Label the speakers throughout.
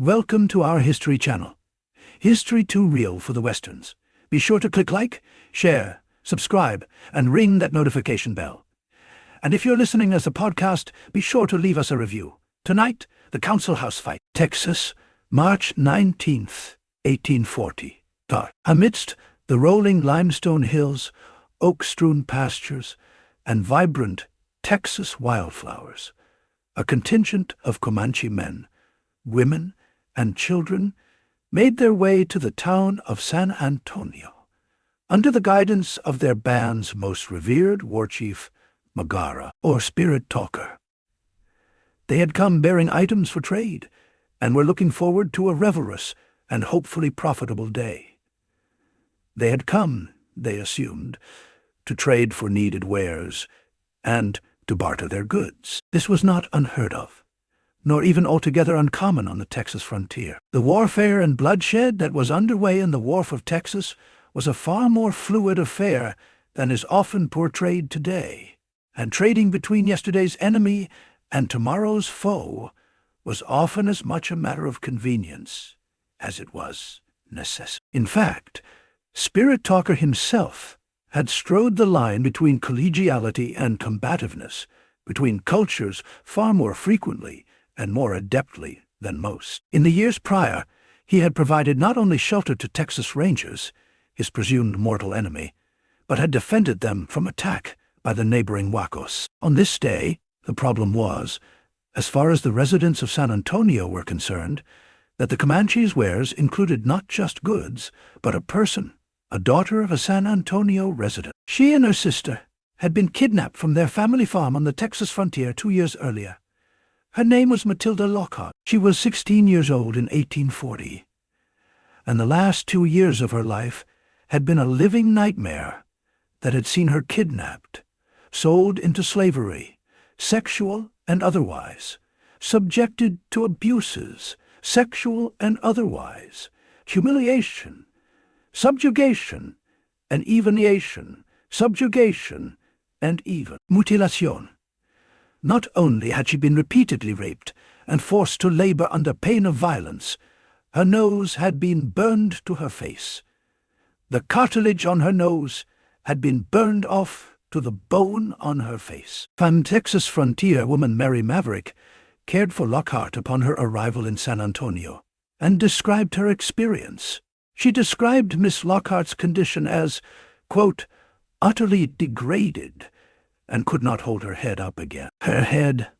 Speaker 1: Welcome to our History channel. History too real for the Westerns. Be sure to click like, share, subscribe, and ring that notification bell. And if you're listening as a podcast, be sure to leave us a review. Tonight, the Council House fight. Texas, March 19th, 1840. Amidst the rolling limestone hills, oak-strewn pastures, and vibrant Texas wildflowers, a contingent of Comanche men, women, and children made their way to the town of San Antonio, under the guidance of their band's most revered war chief, Magara, or spirit talker. They had come bearing items for trade, and were looking forward to a revelrous and hopefully profitable day. They had come, they assumed, to trade for needed wares, and to barter their goods. This was not unheard of, nor even altogether uncommon on the Texas frontier. The warfare and bloodshed that was underway in the Wharf of Texas was a far more fluid affair than is often portrayed today, and trading between yesterday's enemy and tomorrow's foe was often as much a matter of convenience as it was necessity. In fact, Spirit Talker himself had strode the line between collegiality and combativeness, between cultures far more frequently and more adeptly than most. In the years prior, he had provided not only shelter to Texas Rangers, his presumed mortal enemy, but had defended them from attack by the neighboring Wacos. On this day, the problem was, as far as the residents of San Antonio were concerned, that the Comanche's wares included not just goods, but a person, a daughter of a San Antonio resident. She and her sister had been kidnapped from their family farm on the Texas frontier 2 years earlier. Her name was Matilda Lockhart. She was 16 years old in 1840, and the last 2 years of her life had been a living nightmare that had seen her kidnapped, sold into slavery, sexual and otherwise, subjected to abuses, sexual and otherwise, humiliation, subjugation, and evenation, subjugation, and even mutilation. Not only had she been repeatedly raped and forced to labor under pain of violence, her nose had been burned to her face. The cartilage on her nose had been burned off to the bone on her face. Texas frontier woman Mary Maverick cared for Lockhart upon her arrival in San Antonio and described her experience. She described Miss Lockhart's condition as, quote, utterly degraded, and could not hold her head up again. Her head,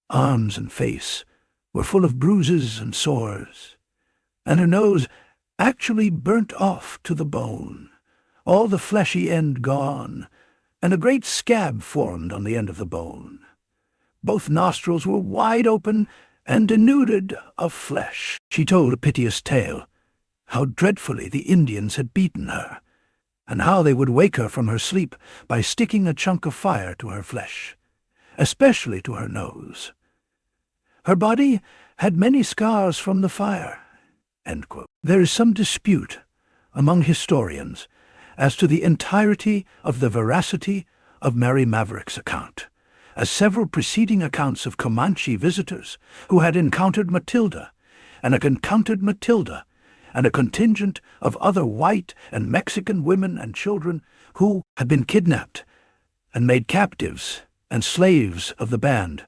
Speaker 1: arms, and face were full of bruises and sores, and her nose actually burnt off to the bone, all the fleshy end gone, and a great scab formed on the end of the bone. Both nostrils were wide open and denuded of flesh. She told a piteous tale, how dreadfully the Indians had beaten her, and how they would wake her from her sleep by sticking a chunk of fire to her flesh, especially to her nose. Her body had many scars from the fire. End quote. There is some dispute among historians as to the entirety of the veracity of Mary Maverick's account, as several preceding accounts of Comanche visitors who had encountered Matilda, and a contingent of other white and Mexican women and children who had been kidnapped and made captives and slaves of the band,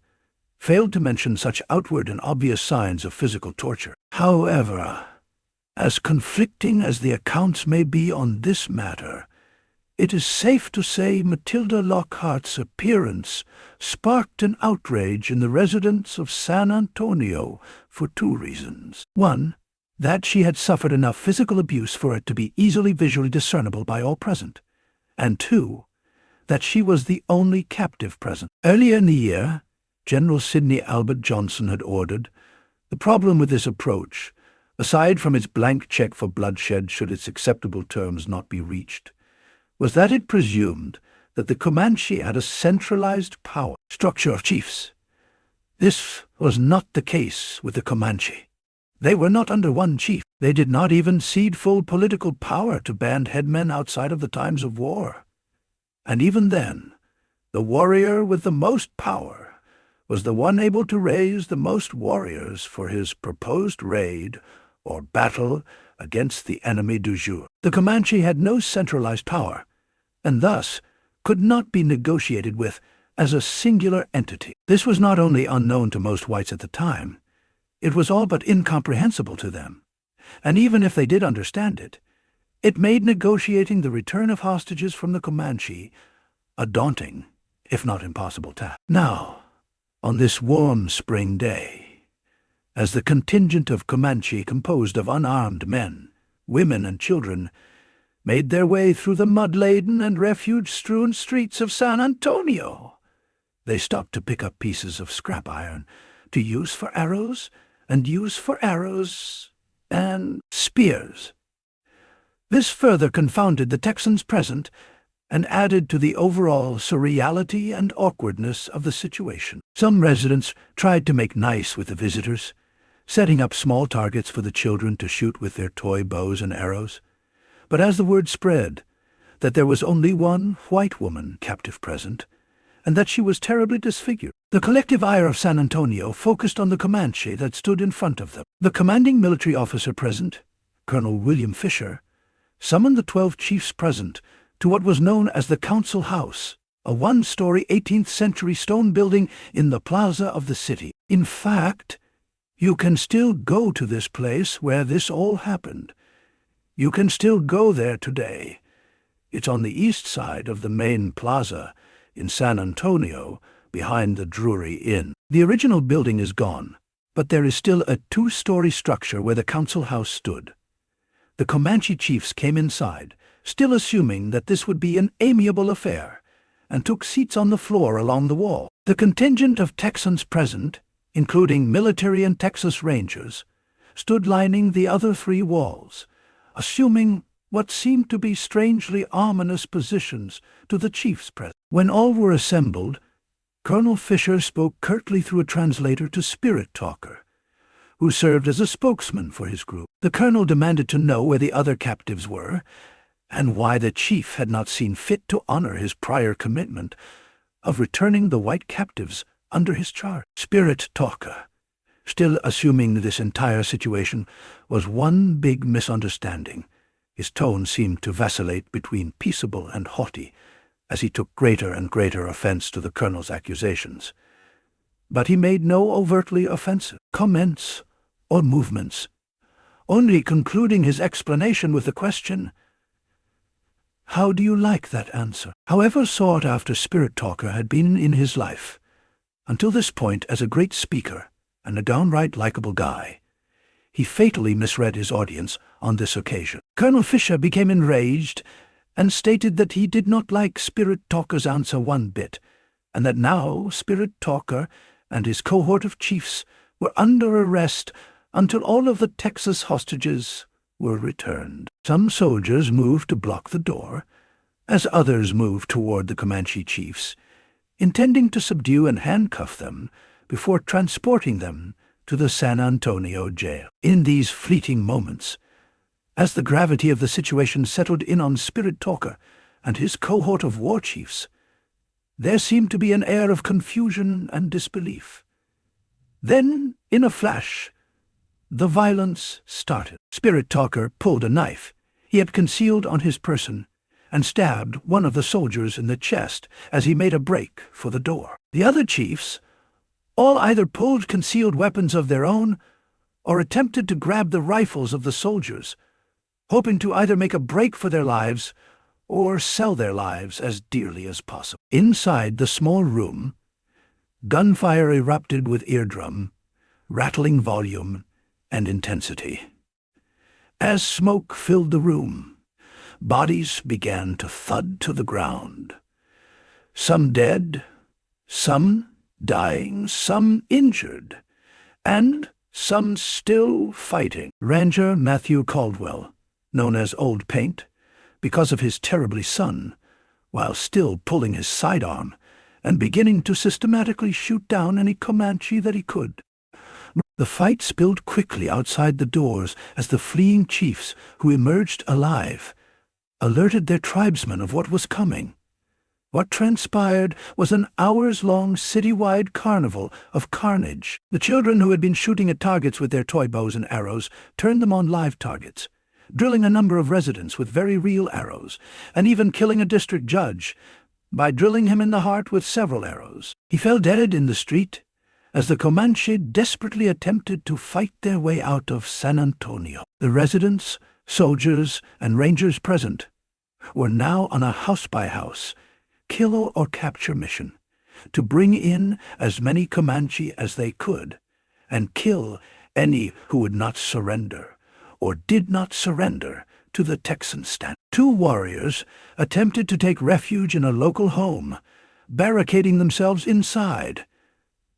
Speaker 1: failed to mention such outward and obvious signs of physical torture. However, as conflicting as the accounts may be on this matter, it is safe to say Matilda Lockhart's appearance sparked an outrage in the residents of San Antonio for 2 reasons. One, that she had suffered enough physical abuse for it to be easily visually discernible by all present, and 2, that she was the only captive present. Earlier in the year, General Sidney Albert Johnson had ordered, the problem with this approach, aside from its blank check for bloodshed should its acceptable terms not be reached, was that it presumed that the Comanche had a centralized power structure of chiefs. This was not the case with the Comanche. They were not under one chief. They did not even cede full political power to band headmen outside of the times of war. And even then, the warrior with the most power was the one able to raise the most warriors for his proposed raid or battle against the enemy du jour. The Comanche had no centralized power, and thus could not be negotiated with as a singular entity. This was not only unknown to most whites at the time, it was all but incomprehensible to them. And even if they did understand it, it made negotiating the return of hostages from the Comanche a daunting, if not impossible task. Now, on this warm spring day, as the contingent of Comanche composed of unarmed men, women, and children made their way through the mud-laden and refuge-strewn streets of San Antonio, they stopped to pick up pieces of scrap iron to use for arrows, and spears. This further confounded the Texans present and added to the overall surreality and awkwardness of the situation. Some residents tried to make nice with the visitors, setting up small targets for the children to shoot with their toy bows and arrows. But as the word spread that there was only one white woman captive present, and that she was terribly disfigured, the collective ire of San Antonio focused on the Comanche that stood in front of them. The commanding military officer present, Colonel William Fisher, summoned the 12 chiefs present to what was known as the Council House, a one-story 18th-century stone building in the plaza of the city. In fact, you can still go to this place where this all happened. You can still go there today. It's on the east side of the main plaza in San Antonio, behind the Drury Inn. The original building is gone, but there is still a 2-story structure where the Council House stood. The Comanche chiefs came inside, still assuming that this would be an amiable affair, and took seats on the floor along the wall. The contingent of Texans present, including military and Texas Rangers, stood lining the other 3 walls, assuming what seemed to be strangely ominous positions to the chiefs present. When all were assembled, Colonel Fisher spoke curtly through a translator to Spirit Talker, who served as a spokesman for his group. The colonel demanded to know where the other captives were, and why the chief had not seen fit to honor his prior commitment of returning the white captives under his charge. Spirit Talker, still assuming this entire situation was one big misunderstanding, his tone seemed to vacillate between peaceable and haughty, as he took greater and greater offense to the colonel's accusations. But he made no overtly offensive comments or movements, only concluding his explanation with the question, "How do you like that answer?" However sought after Spirit Talker had been in his life, until this point as a great speaker and a downright likable guy, he fatally misread his audience on this occasion. Colonel Fisher became enraged and stated that he did not like Spirit Talker's answer one bit, and that now Spirit Talker and his cohort of chiefs were under arrest until all of the Texas hostages were returned. Some soldiers moved to block the door, as others moved toward the Comanche chiefs, intending to subdue and handcuff them before transporting them to the San Antonio jail. In these fleeting moments, as the gravity of the situation settled in on Spirit Talker and his cohort of war chiefs, there seemed to be an air of confusion and disbelief. Then, in a flash, the violence started. Spirit Talker pulled a knife he had concealed on his person and stabbed one of the soldiers in the chest as he made a break for the door. The other chiefs all either pulled concealed weapons of their own or attempted to grab the rifles of the soldiers, hoping to either make a break for their lives or sell their lives as dearly as possible. Inside the small room, gunfire erupted with eardrum, rattling volume, and intensity. As smoke filled the room, bodies began to thud to the ground. Some dead, some dying, some injured, and some still fighting. Ranger Matthew Caldwell, known as Old Paint, because of his terribly son, while still pulling his sidearm and beginning to systematically shoot down any Comanche that he could. The fight spilled quickly outside the doors as the fleeing chiefs, who emerged alive, alerted their tribesmen of what was coming. What transpired was an hours-long citywide carnival of carnage. The children who had been shooting at targets with their toy bows and arrows turned them on live targets, drilling a number of residents with very real arrows, and even killing a district judge by drilling him in the heart with several arrows. He fell dead in the street as the Comanche desperately attempted to fight their way out of San Antonio. The residents, soldiers, and rangers present were now on a house-by-house, kill or capture mission to bring in as many Comanche as they could and kill any who would not surrender or did not surrender to the Texan stand. Two warriors attempted to take refuge in a local home, barricading themselves inside.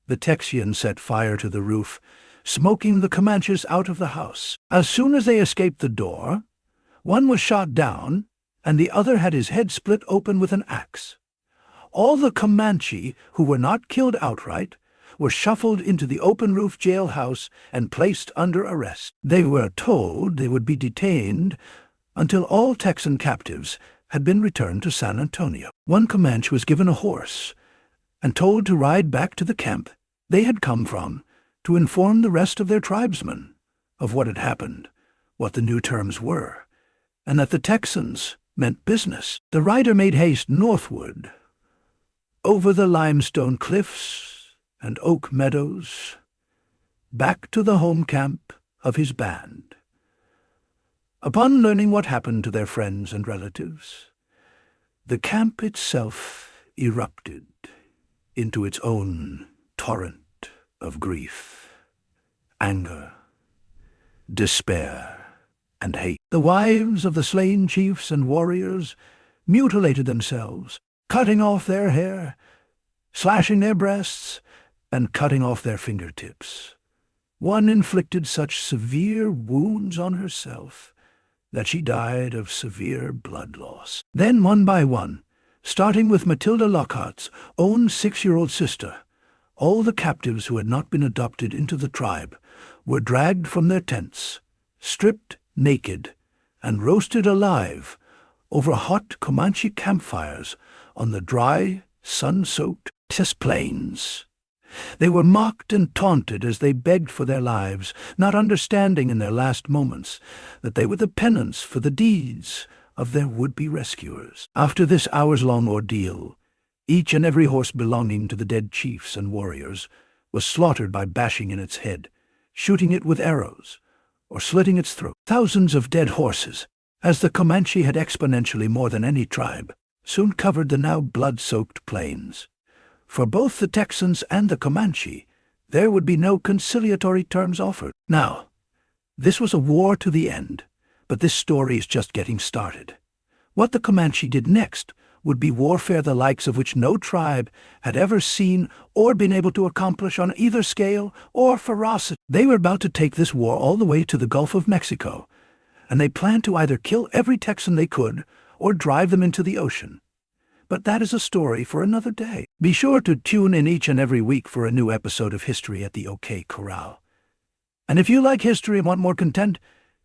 Speaker 1: The Texians set fire to the roof, smoking the Comanches out of the house. As soon as they escaped the door, one was shot down, and the other had his head split open with an axe. All the Comanche who were not killed outright were shuffled into the open-roof jailhouse and placed under arrest. They were told they would be detained until all Texan captives had been returned to San Antonio. One Comanche was given a horse and told to ride back to the camp they had come from to inform the rest of their tribesmen of what had happened, what the new terms were, and that the Texans meant business. The rider made haste northward, over the limestone cliffs and oak meadows, back to the home camp of his band. Upon learning what happened to their friends and relatives, the camp itself erupted into its own torrent of grief, anger, despair, and hate. The wives of the slain chiefs and warriors mutilated themselves, cutting off their hair, slashing their breasts, and cutting off their fingertips. One inflicted such severe wounds on herself that she died of severe blood loss. Then, one by one, starting with Matilda Lockhart's own 6-year-old sister, all the captives who had not been adopted into the tribe were dragged from their tents, stripped naked, and roasted alive over hot Comanche campfires on the dry, sun-soaked Texas plains. They were mocked and taunted as they begged for their lives, not understanding in their last moments that they were the penance for the deeds of their would-be rescuers. After this hours-long ordeal, each and every horse belonging to the dead chiefs and warriors was slaughtered by bashing in its head, shooting it with arrows, or slitting its throat. Thousands of dead horses, as the Comanche had exponentially more than any tribe, soon covered the now blood-soaked plains. For both the Texans and the Comanche, there would be no conciliatory terms offered. Now, this was a war to the end, but this story is just getting started. What the Comanche did next would be warfare the likes of which no tribe had ever seen or been able to accomplish on either scale or ferocity. They were about to take this war all the way to the Gulf of Mexico, and they planned to either kill every Texan they could or drive them into the ocean. But that is a story for another day. Be sure to tune in each and every week for a new episode of History at the OK Corral. And if you like history and want more content,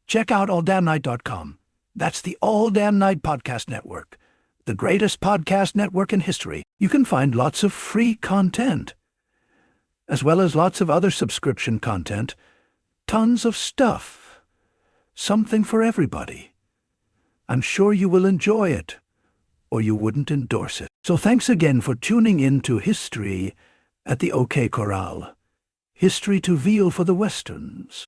Speaker 1: check out alldamnnight.com. That's the All Damn Night Podcast Network, the greatest podcast network in history. You can find lots of free content, as well as lots of other subscription content, tons of stuff, something for everybody. I'm sure you will enjoy it, or you wouldn't endorse it. So thanks again for tuning in to History at the OK Corral. History to veal for the Westerns.